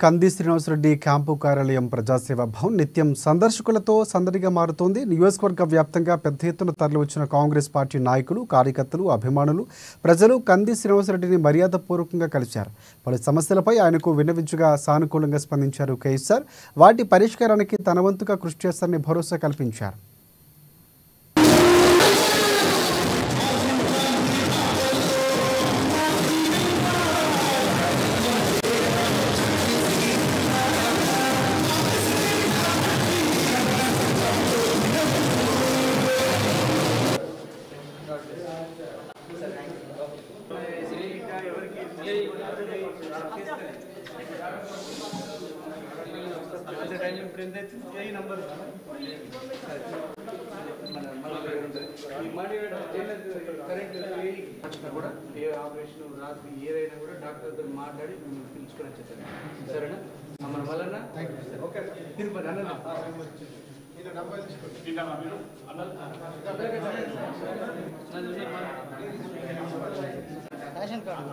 కంది శ్రీనివాసరెడ్డి క్యాంపు కార్యాలయం ప్రజాసేవ భవన్ నిత్యం సందర్శకులతో సందడిగా మారుతోంది. నియోజకవర్గ వ్యాప్తంగా పెద్ద ఎత్తున తరలివచ్చిన కాంగ్రెస్ పార్టీ నాయకులు, కార్యకర్తలు, అభిమానులు, ప్రజలు కంది శ్రీనివాసరెడ్డిని మర్యాదపూర్వకంగా కలిశారు. పలు సమస్యలపై ఆయనకు విన్నవించగా సానుకూలంగా స్పందించారు కేసీఆర్. వాటి పరిష్కారానికి తన వంతుగా కృషి చేస్తారని భరోసా కల్పించారు. ఏదైనా కూడా డాక్టర్తో మాట్లాడి పిలుచుకొని వచ్చేసారు. సరేనా మన వలన తిరుపతి రేషన్ కార్డు